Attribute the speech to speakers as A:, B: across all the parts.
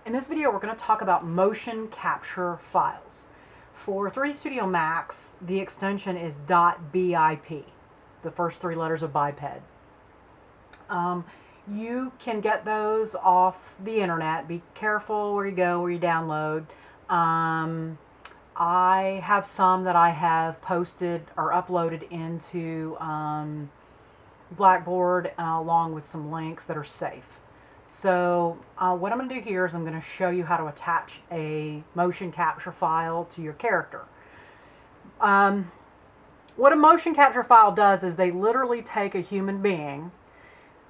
A: In this video, we're going to talk about motion capture files. For 3D Studio Max, the extension is .bip, the first three letters of biped. You can get those off the internet. Be careful where you go, where you download. I have some that I have posted or uploaded into Blackboard along with some links that are safe. So what I'm going to do here is I'm going to show you how to attach a motion capture file to your character. What a motion capture file does is they literally take a human being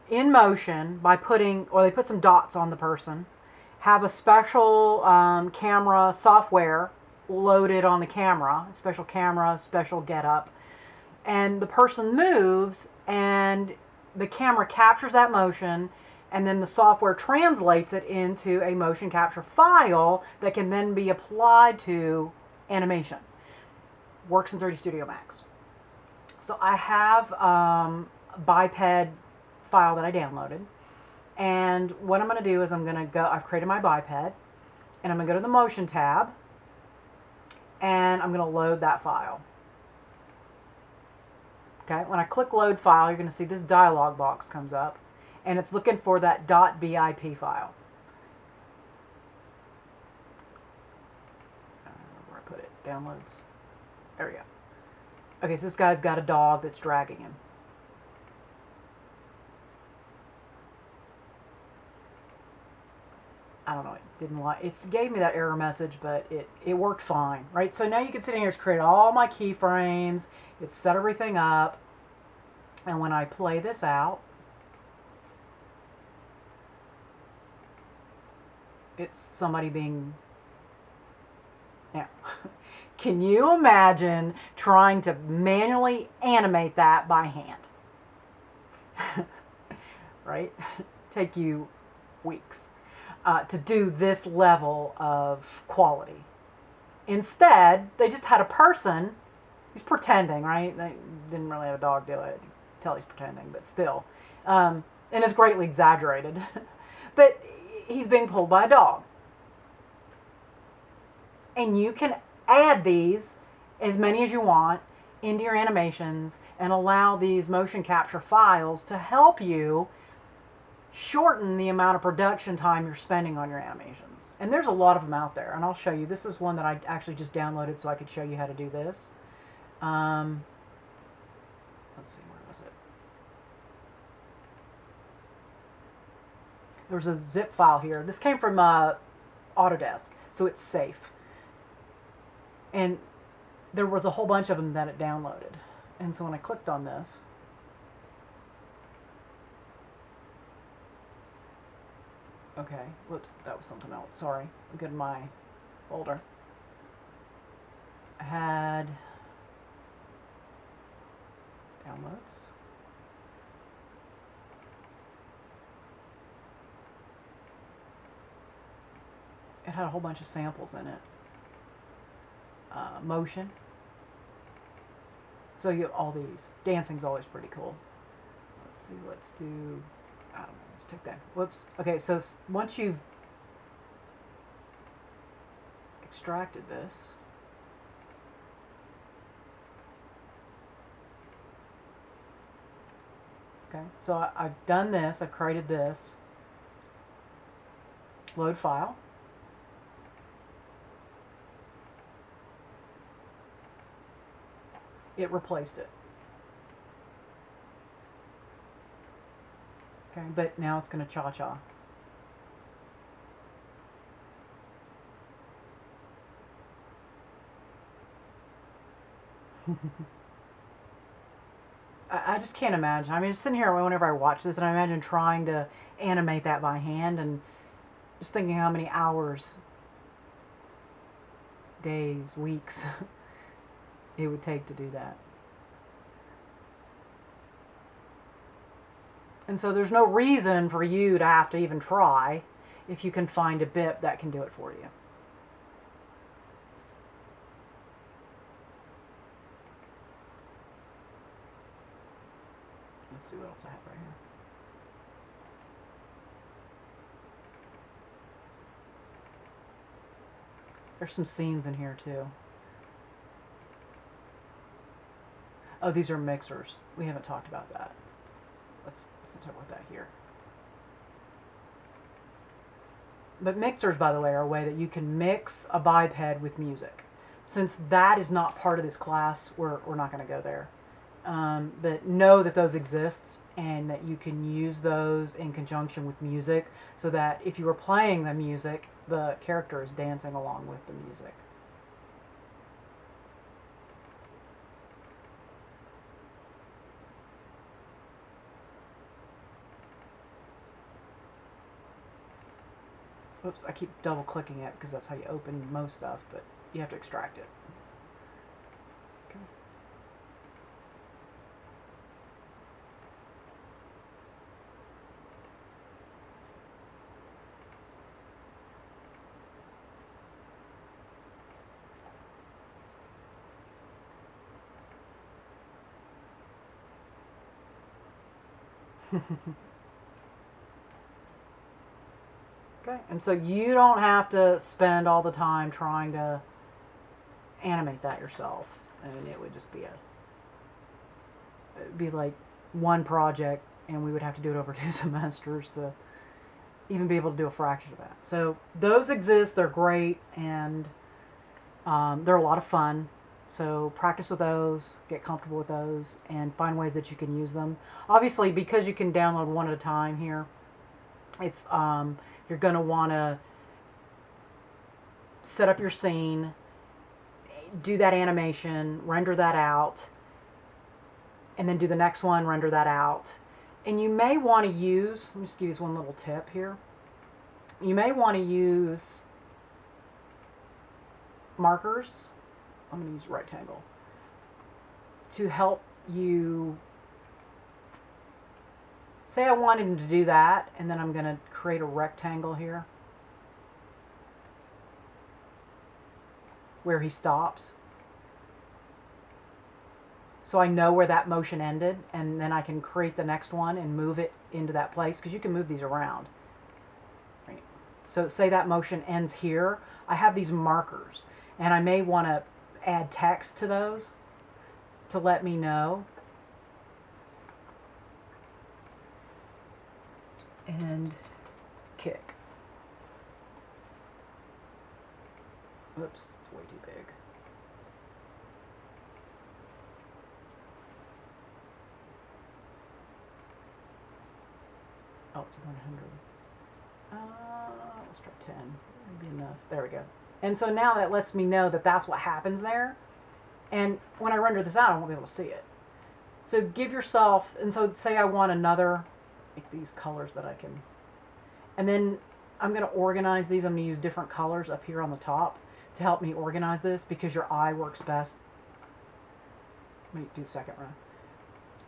A: in motion by they put some dots on the person, have a special camera software loaded on the camera, special getup, and the person moves and the camera captures that motion, and then the software translates it into a motion capture file that can then be applied to animation. Works in 3D Studio Max. So I have a biped file that I downloaded, and what I'm going to do is I've created my biped, and I'm going to go to the motion tab, and I'm going to load that file. Okay, when I click load file, you're going to see this dialog box comes up, and it's looking for that .bip file. Where I put it, downloads. There we go. Okay, so this guy's got a dog that's dragging him. I don't know, it gave me that error message, but it worked fine, right? So now you can sit in here, it's created all my keyframes, it's set everything up, and when I play this out, it's somebody being, now, can you imagine trying to manually animate that by hand? Right? Take you weeks to do this level of quality. Instead, they just had a person, he's pretending, right? They didn't really have a dog do it. You can tell he's pretending, but still. And it's greatly exaggerated. But he's being pulled by a dog. And you can add these, as many as you want, into your animations and allow these motion capture files to help you shorten the amount of production time you're spending on your animations. And there's a lot of them out there, and I'll show you. This is one that I actually just downloaded so I could show you how to do this. Let's see, where was it? There's a zip file here. This came from Autodesk, so it's safe. And there was a whole bunch of them that it downloaded. And so when I clicked on this, okay, whoops, that was something else. Sorry, look at my folder. I had downloads. It had a whole bunch of samples in it. Motion. So you have all these. Dancing's always pretty cool. Let's see, let's do, I don't know, let's take that. Whoops. Okay, so once you've extracted this, okay, so I've done this, I've created this, load file. It replaced it. Okay, but now it's going to cha-cha. I just can't imagine. I mean, just sitting here whenever I watch this, and I imagine trying to animate that by hand, and just thinking how many hours, days, weeks it would take to do that. And so there's no reason for you to have to even try if you can find a BIP that can do it for you. Let's see what else I have right here. There's some scenes in here too. Oh, these are mixers. We haven't talked about that. Let's talk about that here. But mixers, by the way, are a way that you can mix a biped with music. Since that is not part of this class, we're not going to go there. But know that those exist and that you can use those in conjunction with music so that if you are playing the music, the character is dancing along with the music. Oops, I keep double clicking it because that's how you open most stuff, but you have to extract it. Okay. Okay, and so you don't have to spend all the time trying to animate that yourself. I mean, it would just be it'd be like one project, and we would have to do it over 2 semesters to even be able to do a fraction of that. So those exist, they're great, and they're a lot of fun. So practice with those, get comfortable with those, and find ways that you can use them. Obviously, because you can download one at a time here, it's you're going to want to set up your scene, do that animation, render that out, and then do the next one, render that out. And you may want to use, let me just give you one little tip here. You may want to use markers. I'm going to use rectangle to help you. Say I wanted him to do that, and then I'm going to create a rectangle here where he stops. So I know where that motion ended, and then I can create the next one and move it into that place, because you can move these around. Right. So say that motion ends here. I have these markers, and I may want to add text to those to let me know. And kick. Oops, it's way too big. Oh, it's 100. Let's try 10. That'd be enough. There we go. And so now that lets me know that that's what happens there. And when I render this out, I won't be able to see it. So give yourself, and so say I want another, like these colors that I can, and then I'm going to organize these. I'm going to use different colors up here on the top to help me organize this, because your eye works best. Let me do the second row.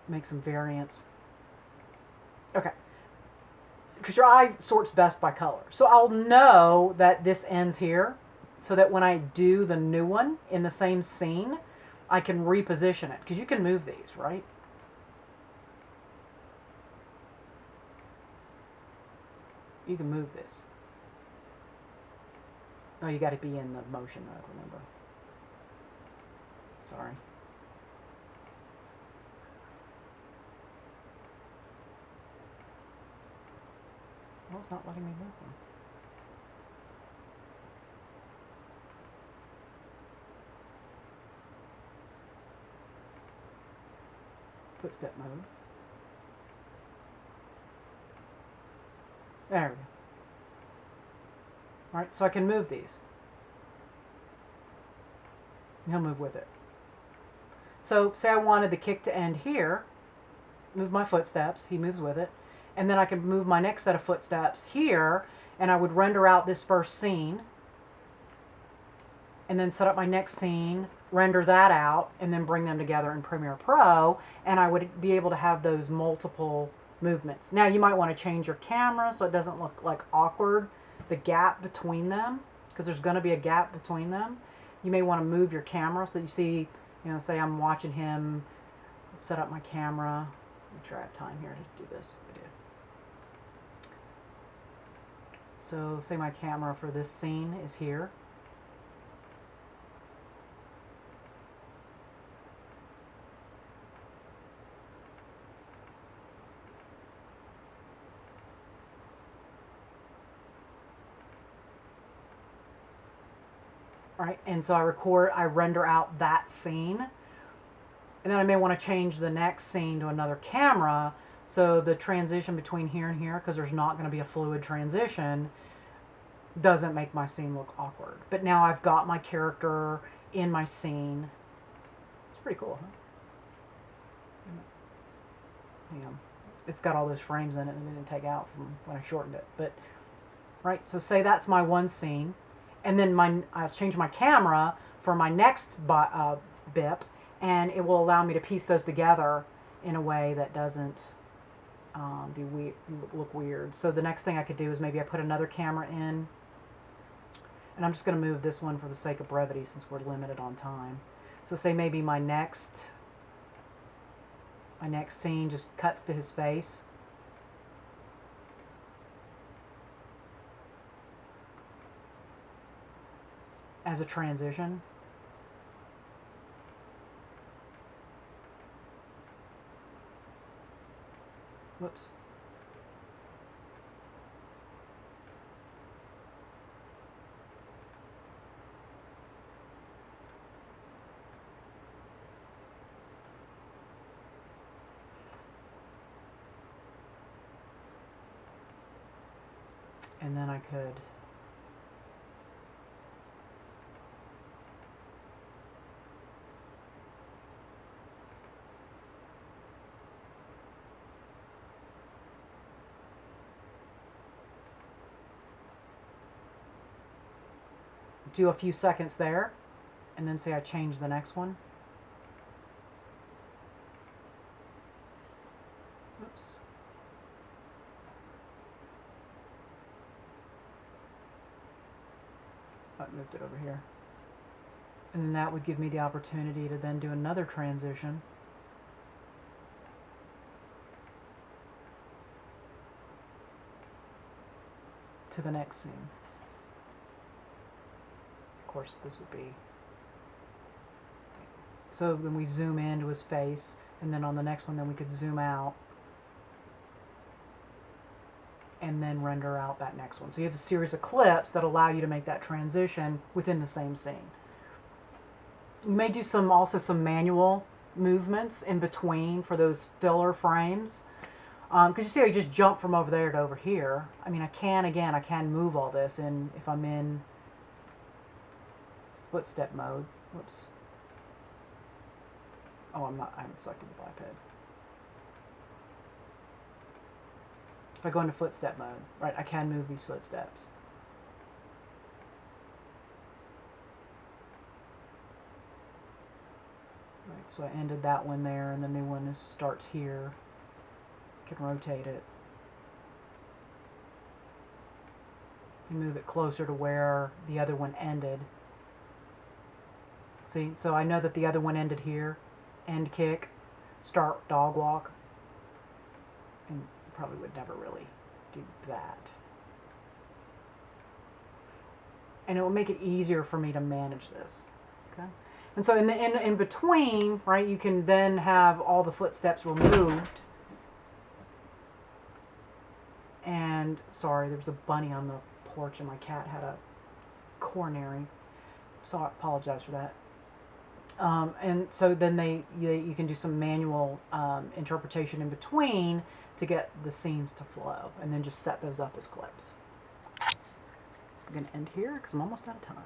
A: Make some variants. Okay. Because your eye sorts best by color. So I'll know that this ends here, so that when I do the new one in the same scene, I can reposition it. Because you can move these, right? You can move this. Oh, you got to be in the motion mode, remember. Sorry. Well, it's not letting me move them. Footstep mode. There we go. Alright, so I can move these. And he'll move with it. So, say I wanted the kick to end here, move my footsteps, he moves with it, and then I can move my next set of footsteps here, and I would render out this first scene, and then set up my next scene, render that out, and then bring them together in Premiere Pro, and I would be able to have those multiple movements. Now you might want to change your camera so it doesn't look like awkward, the gap between them, because there's going to be a gap between them. You may want to move your camera so that you see, you know, say I'm watching him, set up my camera. Make sure I have time here to do this. I do. So say my camera for this scene is here. right? And so I render out that scene, and then I may want to change the next scene to another camera, so the transition between here and here, because there's not going to be a fluid transition, doesn't make my scene look awkward. But now I've got my character in my scene. It's pretty cool, huh? You know, it's got all those frames in it and it didn't take out from when I shortened it. But right, so say that's my one scene, and then I'll change my camera for my next bip, and it will allow me to piece those together in a way that doesn't look weird. So the next thing I could do is maybe I put another camera in, and I'm just going to move this one for the sake of brevity since we're limited on time. So say maybe my next scene just cuts to his face. As a transition. Whoops. And then I could do a few seconds there, and then say I change the next one. Oops. I moved it over here. And then that would give me the opportunity to then do another transition. To the next scene. Of course, this would be. So then we zoom into his face, and then on the next one, then we could zoom out and then render out that next one. So you have a series of clips that allow you to make that transition within the same scene. You may do also some manual movements in between for those filler frames. Because you see how you just jump from over there to over here. I mean, I can move all this in if I'm in footstep mode. Whoops. Oh, I haven't selected the biped. If I go into footstep mode, right, I can move these footsteps. Right, so I ended that one there, and the new one starts here. I can rotate it. And move it closer to where the other one ended. See, so I know that the other one ended here. End kick, start dog walk. And probably would never really do that. And it will make it easier for me to manage this. Okay. And so in between, right, you can then have all the footsteps removed. And sorry, there was a bunny on the porch and my cat had a coronary. So I apologize for that. And so then you can do some manual interpretation in between to get the scenes to flow, and then just set those up as clips. I'm going to end here because I'm almost out of time.